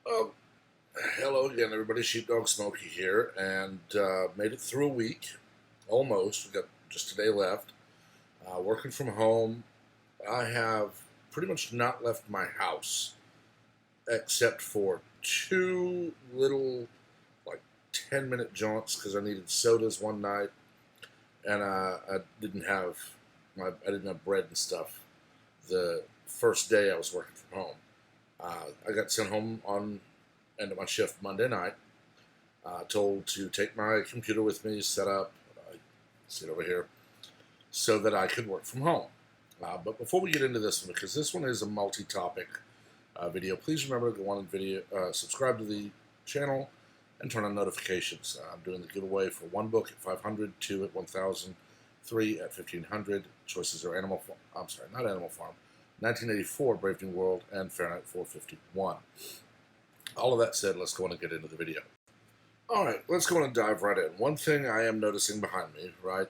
Well, hello again, everybody. Sheepdog Smokey here, and made it through a week, almost. We got just a day left. Working from home. I have pretty much not left my house except for two little, like, 10-minute jaunts because I needed sodas one night, and I didn't have bread and stuff the first day I was working from home. I got sent home on end of my shift Monday night. Told to take my computer with me, set up, I sit over here, so that I could work from home. But before we get into this one, because this one is a multi-topic video, please remember to go on and subscribe to the channel, and turn on notifications. I'm doing the giveaway for one book at 500, two at 1,000, three at 1,500. Choices are not Animal Farm, 1984, Brave New World, and Fahrenheit 451. All of that said, let's go on and get into the video. All right, let's go on and dive right in. One thing I am noticing behind me, right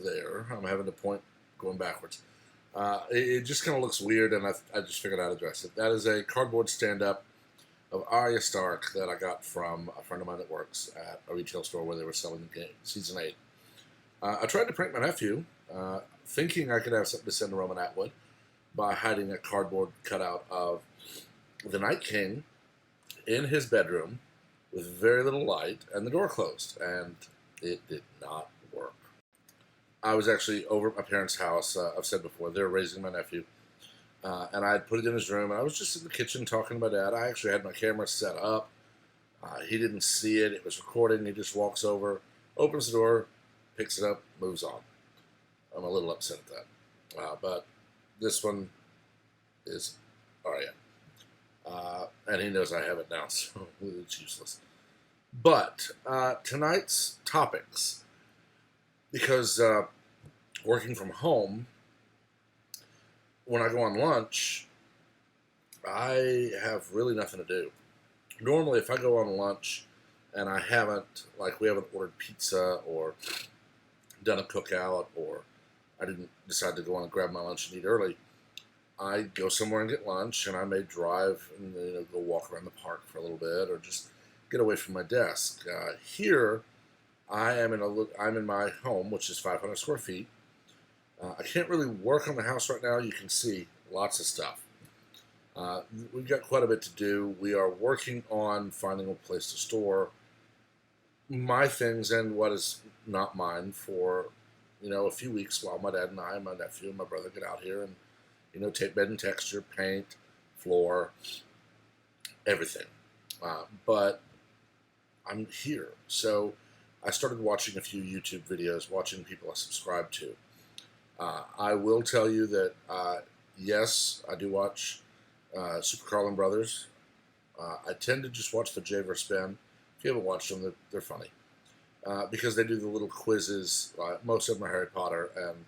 there, I'm having to point going backwards. It just kind of looks weird, and I just figured I'd address it. That is a cardboard stand-up of Arya Stark that I got from a friend of mine that works at a retail store where they were selling the game, Season 8. I tried to prank my nephew, thinking I could have something to send to Roman Atwood by hiding a cardboard cutout of the Night King in his bedroom with very little light and the door closed, and it did not work. I was actually over at my parents' house. I've said before, they're raising my nephew, and I had put it in his room, and I was just in the kitchen talking to my dad. I actually had my camera set up. He didn't see it. It was recording. He just walks over, opens the door, picks it up, moves on. I'm a little upset at that. But this one is Arya. And he knows I have it now, so it's useless. But tonight's topics, because working from home, when I go on lunch, I have really nothing to do. Normally, if I go on lunch and we haven't ordered pizza or done a cookout, or I didn't decide to go on and grab my lunch and eat early, I go somewhere and get lunch, and I may drive and go walk around the park for a little bit, or just get away from my desk. Here, I'm in my home, which is 500 square feet. I can't really work on the house right now. You can see lots of stuff. We've got quite a bit to do. We are working on finding a place to store my things and what is not mine for a few weeks while my dad and I, my nephew, and my brother get out here and tape, bed, and texture, paint, floor, everything. But I'm here. So I started watching a few YouTube videos, watching people I subscribe to. I will tell you that, yes, I do watch Super Carlin Brothers. I tend to just watch the J vs. Ben. If you haven't watched them, they're funny. Because they do the little quizzes. Most of them are Harry Potter, and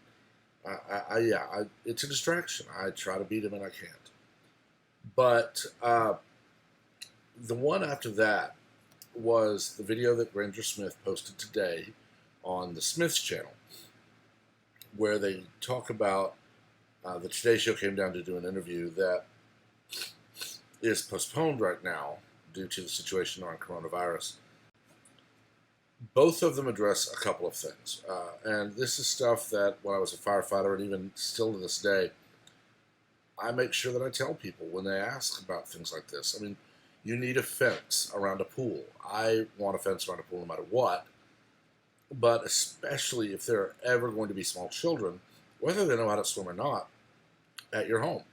it's a distraction. I try to beat him, and I can't. But the one after that was the video that Granger Smith posted today on the Smiths channel, where they talk about the Today Show came down to do an interview that is postponed right now due to the situation on coronavirus. Both of them address a couple of things, and this is stuff that when I was a firefighter, and even still to this day, I make sure that I tell people when they ask about things like this. I mean, you need a fence around a pool. I want a fence around a pool no matter what, but especially if there are ever going to be small children, whether they know how to swim or not, at your home.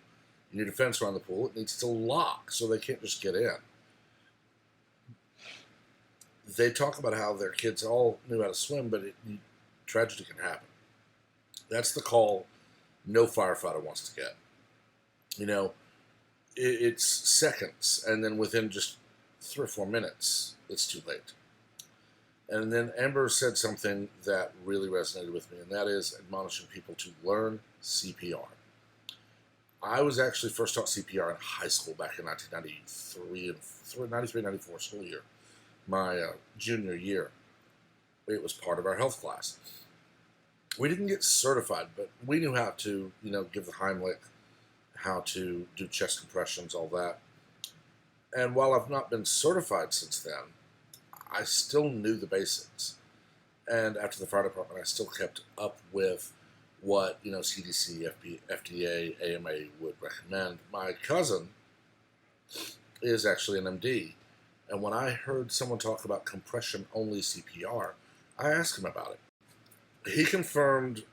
You need a fence around the pool. It needs to lock so they can't just get in. They talk about how their kids all knew how to swim, but tragedy can happen. That's the call no firefighter wants to get. It's seconds, and then within just 3 or 4 minutes, it's too late. And then Amber said something that really resonated with me, and that is admonishing people to learn CPR. I was actually first taught CPR in high school back in 1993-94 school year. My junior year. It was part of our health class. We didn't get certified, but we knew how to, give the Heimlich, how to do chest compressions, all that. And while I've not been certified since then, I still knew the basics. And after the fire department, I still kept up with what, CDC, FDA, AMA would recommend. My cousin is actually an MD, and when I heard someone talk about compression-only CPR, I asked him about it. He confirmed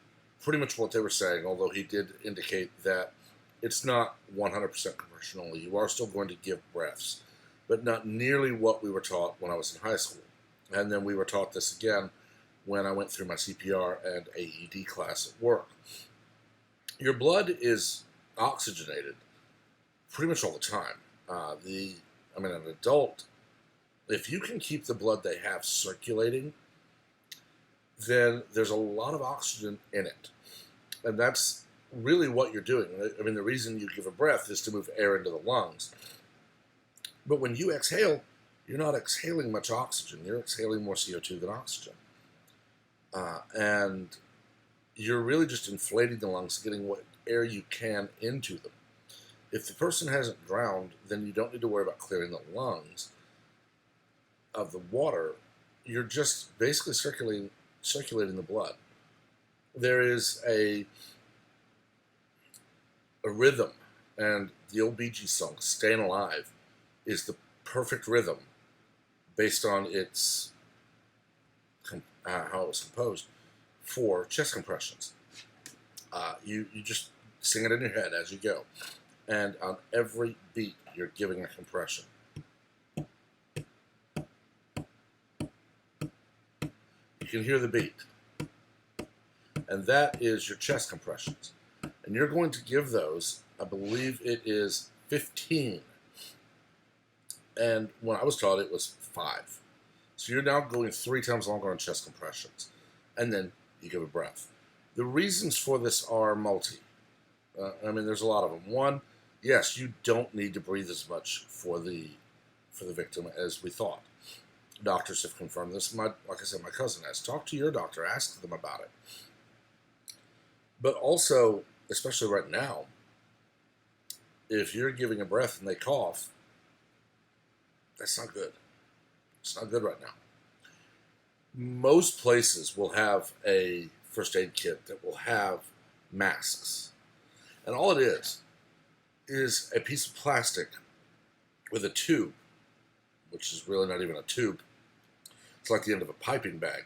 pretty much what they were saying, although he did indicate that it's not 100% compression only. You are still going to give breaths, but not nearly what we were taught when I was in high school. And then we were taught this again when I went through my CPR and AED class at work. Your blood is oxygenated pretty much all the time. An adult, if you can keep the blood they have circulating, then there's a lot of oxygen in it. And that's really what you're doing. I mean, the reason you give a breath is to move air into the lungs. But when you exhale, you're not exhaling much oxygen. You're exhaling more CO2 than oxygen. And you're really just inflating the lungs, getting what air you can into them. If the person hasn't drowned, then you don't need to worry about clearing the lungs of the water. You're just basically circulating the blood. There is a rhythm, and the old Bee Gees song, Staying Alive, is the perfect rhythm based on its how it was composed for chest compressions. You just sing it in your head as you go, and on every beat you're giving a compression. You can hear the beat, and that is your chest compressions. And you're going to give those, I believe it is 15. And when I was taught, it was 5. So you're now going 3 times longer on chest compressions. And then you give a breath. The reasons for this are multi. There's a lot of them. One, yes, you don't need to breathe as much for the victim as we thought. Doctors have confirmed this. Like I said, my cousin has. Talk to your doctor. Ask them about it. But also, especially right now, if you're giving a breath and they cough, that's not good. It's not good right now. Most places will have a first aid kit that will have masks. And all it is a piece of plastic with a tube, which is really not even a tube. It's like the end of a piping bag.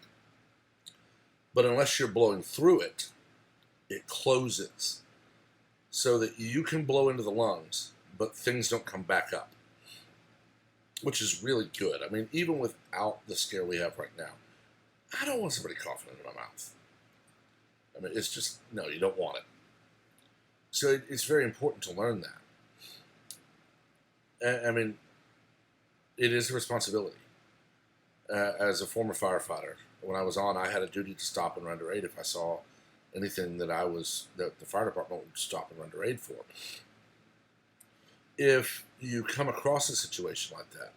But unless you're blowing through it, it closes so that you can blow into the lungs, but things don't come back up, which is really good. I mean, even without the scare we have right now, I don't want somebody coughing into my mouth. I mean, it's just, no, you don't want it. So it's very important to learn that. I mean, it is a responsibility. As a former firefighter, when I was on, I had a duty to stop and render aid if I saw anything that the fire department would stop and render aid for. If you come across a situation like that,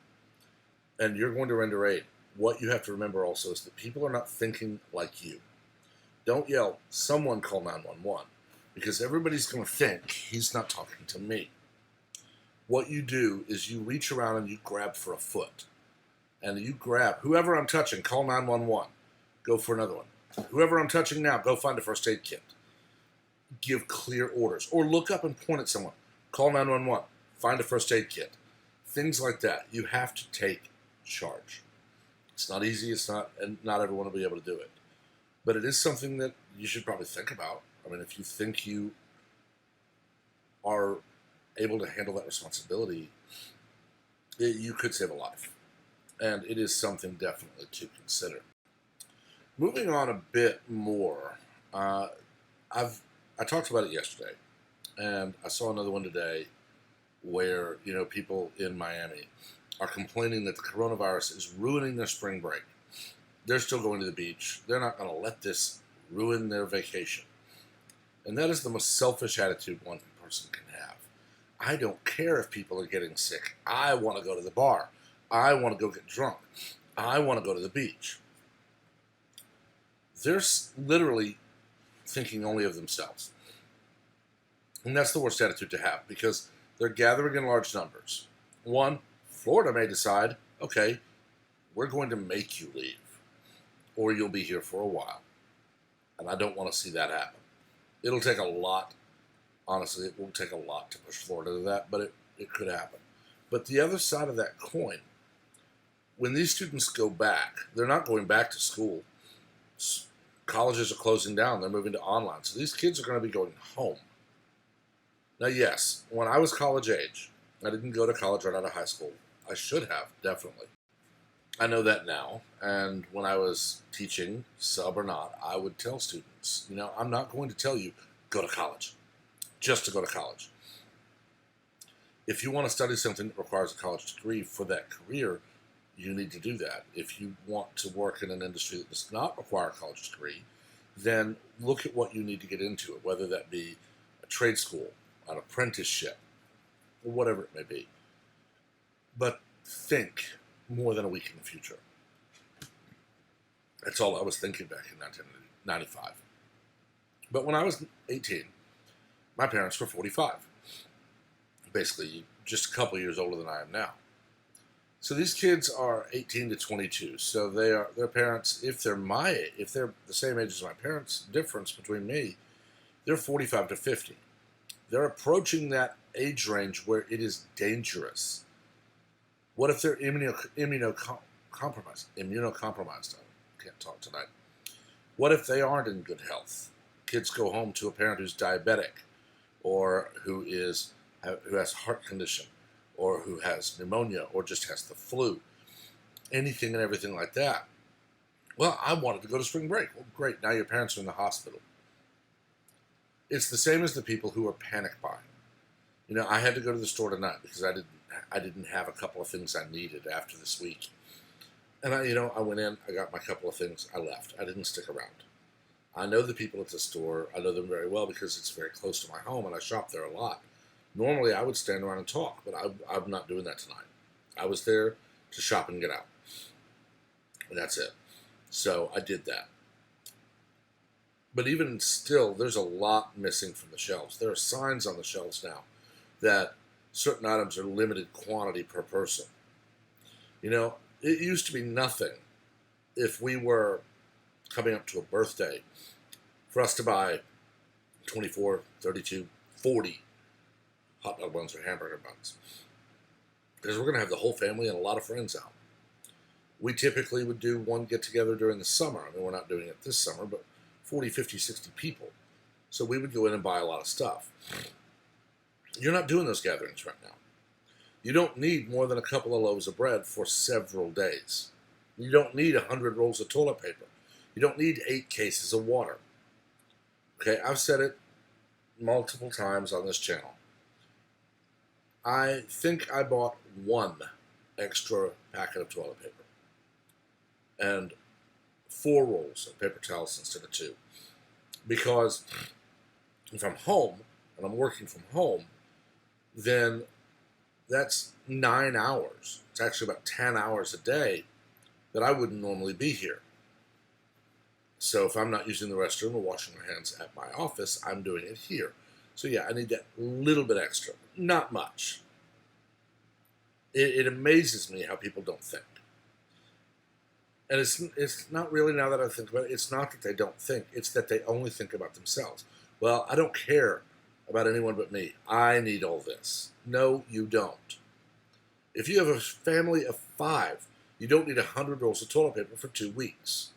and you're going to render aid, what you have to remember also is that people are not thinking like you. Don't yell, someone call 911, because everybody's going to think he's not talking to me. What you do is you reach around and you grab for a foot. And you grab, whoever I'm touching, call 911. Go for another one. Whoever I'm touching now, go find a first aid kit. Give clear orders. Or look up and point at someone. Call 911. Find a first aid kit. Things like that. You have to take charge. It's not easy. And not everyone will be able to do it. But it is something that you should probably think about. I mean, if you think you are able to handle that responsibility, you could save a life. And it is something definitely to consider. Moving on a bit more, I talked about it yesterday, and I saw another one today where, people in Miami are complaining that the coronavirus is ruining their spring break. They're still going to the beach. They're not going to let this ruin their vacation. And that is the most selfish attitude one person can have. I don't care if people are getting sick. I want to go to the bar. I want to go get drunk. I want to go to the beach. They're literally thinking only of themselves. And that's the worst attitude to have, because they're gathering in large numbers. One, Florida may decide, okay, we're going to make you leave, or you'll be here for a while. And I don't want to see that happen. It'll take a lot, honestly, it will take a lot to push Florida to that, but it could happen. But the other side of that coin, when these students go back, they're not going back to school. Colleges are closing down, they're moving to online. So these kids are going to be going home. Now, yes, when I was college age, I didn't go to college right out of high school. I should have, definitely. I know that now, and when I was teaching, sub or not, I would tell students, I'm not going to tell you, go to college, just to go to college. If you want to study something that requires a college degree for that career, you need to do that. If you want to work in an industry that does not require a college degree, then look at what you need to get into it, whether that be a trade school, an apprenticeship, or whatever it may be. But think more than a week in the future. That's all I was thinking back in 1995. But when I was 18, my parents were 45. Basically, just a couple years older than I am now. So these kids are 18 to 22. So their parents, if they're the same age as my parents, difference between me, they're 45 to 50. They're approaching that age range where it is dangerous. What if they're immunocompromised? I can't talk tonight. What if they aren't in good health? Kids go home to a parent who's diabetic, or who has heart condition, or who has pneumonia, or just has the flu. Anything and everything like that. Well, I wanted to go to spring break. Well, great. Now your parents are in the hospital. It's the same as the people who are panic buying. I had to go to the store tonight because I didn't have a couple of things I needed after this week. And I went in, I got my couple of things, I left. I didn't stick around. I know the people at the store, I know them very well because it's very close to my home and I shop there a lot. Normally I would stand around and talk, but I'm not doing that tonight. I was there to shop and get out. And that's it. So I did that. But even still, there's a lot missing from the shelves. There are signs on the shelves now that certain items are limited quantity per person. It used to be nothing if we were coming up to a birthday for us to buy 24, 32, 40 hot dog buns or hamburger buns. Because we're going to have the whole family and a lot of friends out. We typically would do one get-together during the summer. We're not doing it this summer, but 40, 50, 60 people. So we would go in and buy a lot of stuff. You're not doing those gatherings right now. You don't need more than a couple of loaves of bread for several days. You don't need 100 rolls of toilet paper. You don't need 8 cases of water. Okay, I've said it multiple times on this channel. I think I bought 1 extra packet of toilet paper and 4 rolls of paper towels instead of 2. Because if I'm home and I'm working from home, then that's 9 hours. It's actually about 10 hours a day that I wouldn't normally be here. So if I'm not using the restroom or washing my hands at my office, I'm doing it here. So yeah, I need that little bit extra. Not much. It amazes me how people don't think. And it's not really, now that I think about it, it's not that they don't think. It's that they only think about themselves. Well, I don't care about anyone but me. I need all this. No, you don't. If you have a family of 5, you don't need 100 rolls of toilet paper for 2 weeks.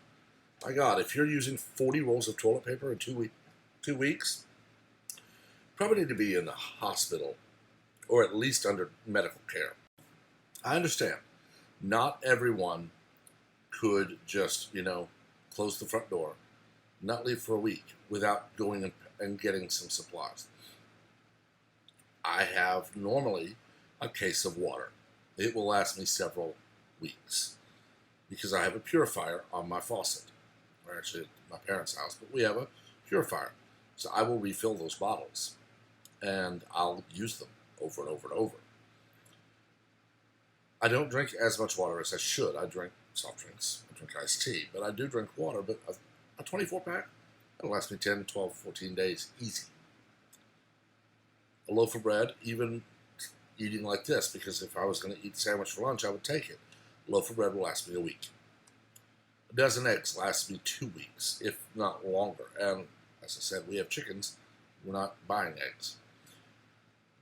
My God, if you're using 40 rolls of toilet paper in 2 weeks, probably need to be in the hospital or at least under medical care. I understand. Not everyone could just, close the front door, not leave for a week without going and getting some supplies. I have normally a case of water. It will last me several weeks because I have a purifier on my faucet. Or actually at my parents' house, but we have a purifier. So I will refill those bottles and I'll use them over and over and over. I don't drink as much water as I should. I drink soft drinks, I drink iced tea, but I do drink water. But a 24-pack, it'll last me 10, 12, 14 days, easy. A loaf of bread, even eating like this, because if I was going to eat a sandwich for lunch, I would take it. A loaf of bread will last me a week. A dozen eggs lasts me 2 weeks, if not longer. And as I said, we have chickens. We're not buying eggs.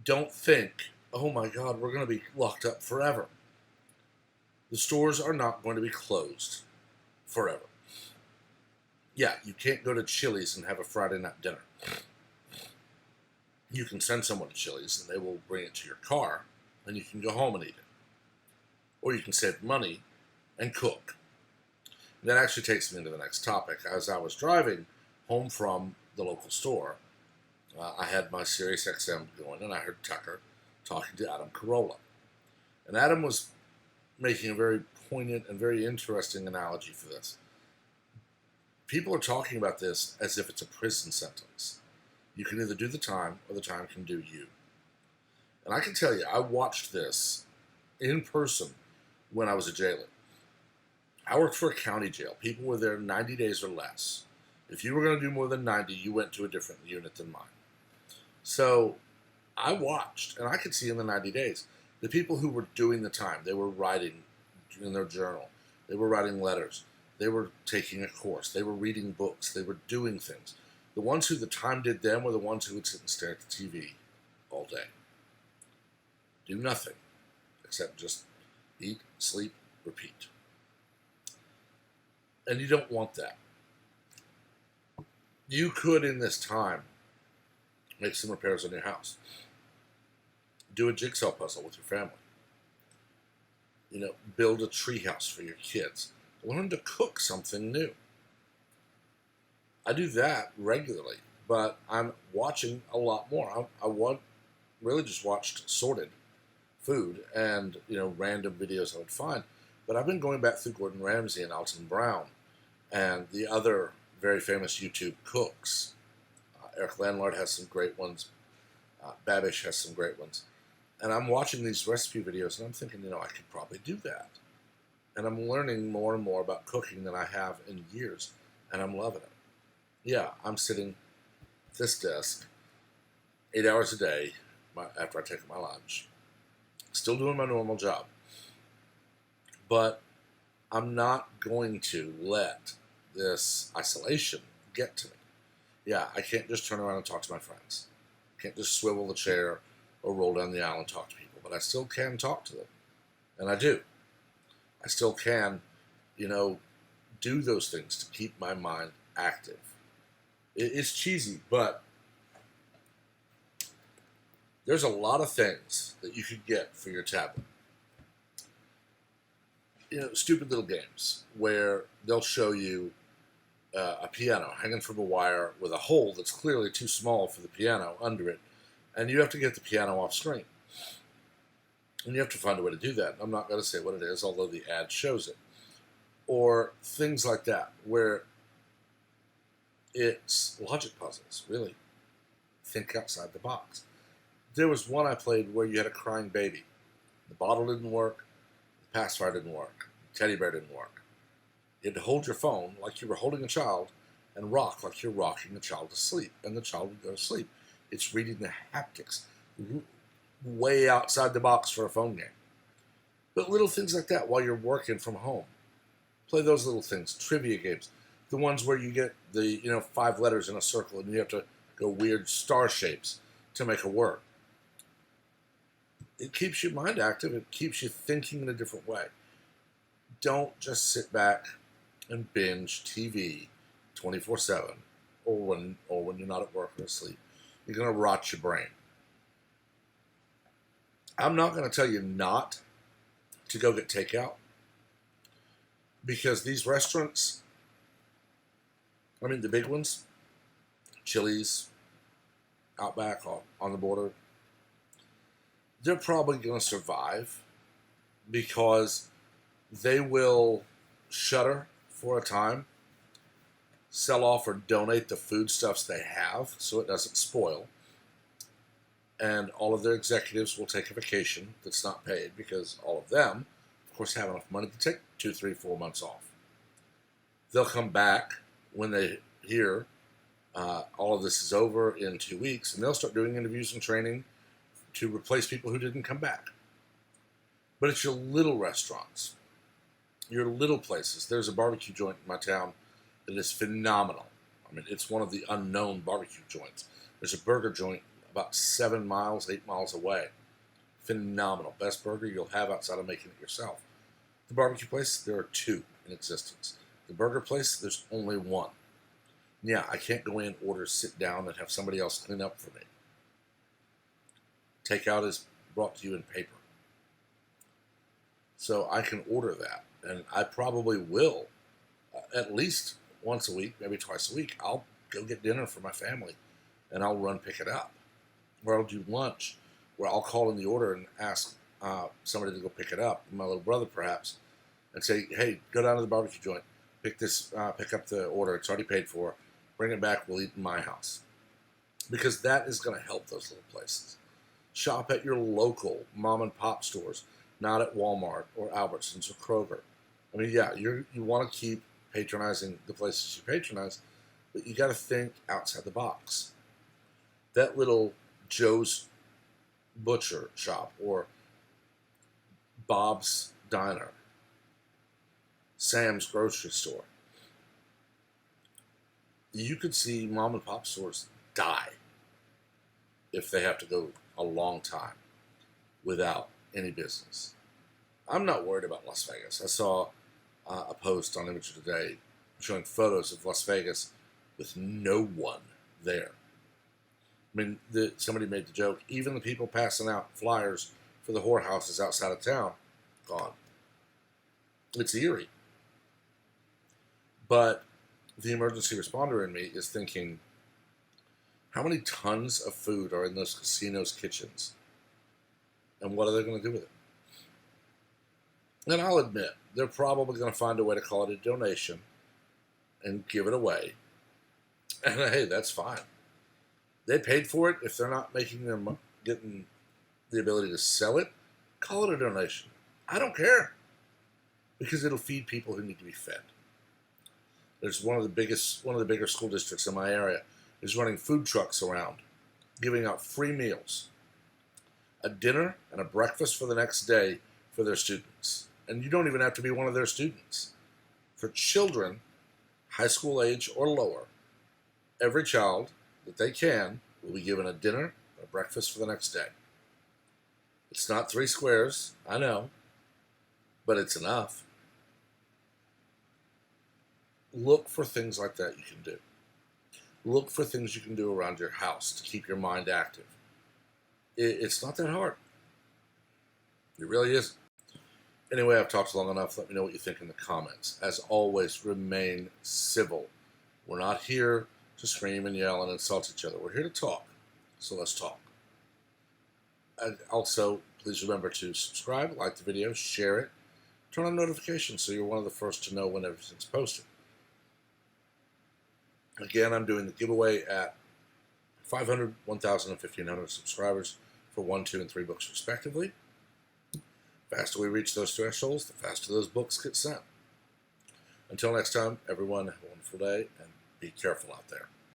Don't think, oh my God, we're going to be locked up forever. The stores are not going to be closed forever. Yeah, you can't go to Chili's and have a Friday night dinner. You can send someone to Chili's and they will bring it to your car and you can go home and eat it. Or you can save money and cook. And that actually takes me into the next topic. As I was driving home from the local store, I had my Sirius XM going and I heard Tucker talking to Adam Carolla. And Adam was making a very poignant and very interesting analogy for this. People are talking about this as if it's a prison sentence. You can either do the time or the time can do you. And I can tell you, I watched this in person when I was a jailer. I worked for a county jail. People were there 90 days or less. If you were going to do more than 90, you went to a different unit than mine. So I watched, and I could see in the 90 days, the people who were doing the time, they were writing in their journal. They were writing letters. They were taking a course. They were reading books. They were doing things. The ones who the time did them were the ones who would sit and stare at the TV all day. Do nothing except just eat, sleep, repeat. And you don't want that. You could, in this time, make some repairs on your house. Do a jigsaw puzzle with your family. Build a treehouse for your kids. Learn to cook something new. I do that regularly, but I'm watching a lot more. I really just watched sorted food and, random videos I would find. But I've been going back through Gordon Ramsay and Alton Brown and the other very famous YouTube cooks. Eric Landlord has some great ones. Babish has some great ones. And I'm watching these recipe videos and I'm thinking, I could probably do that. And I'm learning more and more about cooking than I have in years. And I'm loving it. Yeah, I'm sitting at this desk 8 hours a day after I take my lunch. Still doing my normal job. But I'm not going to let this isolation get to me. Yeah, I can't just turn around and talk to my friends. I can't just swivel the chair or roll down the aisle and talk to people. But I still can talk to them. And I do. I still can, do those things to keep my mind active. It's cheesy, but there's a lot of things that you could get for your tablet. Stupid little games where they'll show you a piano hanging from a wire with a hole that's clearly too small for the piano under it, and you have to get the piano off screen. And you have to find a way to do that. I'm not going to say what it is, although the ad shows it. Or things like that, where it's logic puzzles, really. Think outside the box. There was one I played where you had a crying baby. The bottle didn't work. The pacifier didn't work. The teddy bear didn't work. You had to hold your phone like you were holding a child and rock like you're rocking the child to sleep. And the child would go to sleep. It's reading the haptics. Way outside the box for a phone game. But little things like that while you're working from home. Play those little things. Trivia games. The ones where you get the 5 letters in a circle and you have to go weird star shapes to make a word. It keeps your mind active. It keeps you thinking in a different way. Don't just sit back and binge TV 24/7 or when you're not at work or asleep. You're going to rot your brain. I'm not going to tell you not to go get takeout because these restaurants, the big ones, Chili's, Outback, on the border, they're probably going to survive because they will shutter for a time, sell off or donate the foodstuffs they have so it doesn't spoil. And all of their executives will take a vacation that's not paid because all of them, of course, have enough money to take 2, 3, 4 months off. They'll come back when they hear all of this is over in 2 weeks, and they'll start doing interviews and training to replace people who didn't come back. But it's your little restaurants, your little places. There's a barbecue joint in my town that is phenomenal. I mean, it's one of the unknown barbecue joints. There's a burger joint about 7 miles, 8 miles away. Phenomenal. Best burger you'll have outside of making it yourself. The barbecue place, there are 2 in existence. The burger place, there's only 1. Yeah, I can't go in, order, sit down, and have somebody else clean up for me. Takeout is brought to you in paper. So I can order that, and I probably will at least once a week, maybe twice a week. I'll go get dinner for my family, and I'll run pick it up. Or I'll do lunch, where I'll call in the order and ask somebody to go pick it up, my little brother perhaps, and say, hey, go down to the barbecue joint, pick up the order, it's already paid for, bring it back, we'll eat in my house. Because that is going to help those little places. Shop at your local mom and pop stores, not at Walmart or Albertsons or Kroger. I mean, yeah, you want to keep patronizing the places you patronize, but you got to think outside the box. That little Joe's Butcher Shop or Bob's Diner, Sam's Grocery Store. You could see mom and pop stores die if they have to go a long time without any business. I'm not worried about Las Vegas. I saw a post on Image Today showing photos of Las Vegas with no one there. I mean, somebody made the joke, even the people passing out flyers for the whorehouses outside of town, gone. It's eerie. But the emergency responder in me is thinking, how many tons of food are in those casinos' kitchens? And what are they going to do with it? And I'll admit, they're probably going to find a way to call it a donation and give it away. And hey, that's fine. They paid for it. If they're not getting the ability to sell it, call it a donation. I don't care. Because it'll feed people who need to be fed. There's one of the bigger school districts in my area is running food trucks around, giving out free meals, a dinner and a breakfast for the next day for their students. And you don't even have to be one of their students. For children, high school age or lower, every child that they can will be given a dinner and a breakfast for the next day. It's not 3 squares, I know, but it's enough. Look for things like that you can do. Look for things you can do around your house to keep your mind active. It's not that hard. It really isn't. Anyway, I've talked long enough. Let me know what you think in the comments. As always, remain civil. We're not here to scream and yell and insult each other. We're here to talk. So let's talk. And also, please remember to subscribe, like the video, share it, turn on notifications so you're one of the first to know when everything's posted. Again, I'm doing the giveaway at 500, 1,000, and 1,500 subscribers for 1, 2, and 3 books respectively. The faster we reach those thresholds, the faster those books get sent. Until next time, everyone, have a wonderful day, and be careful out there.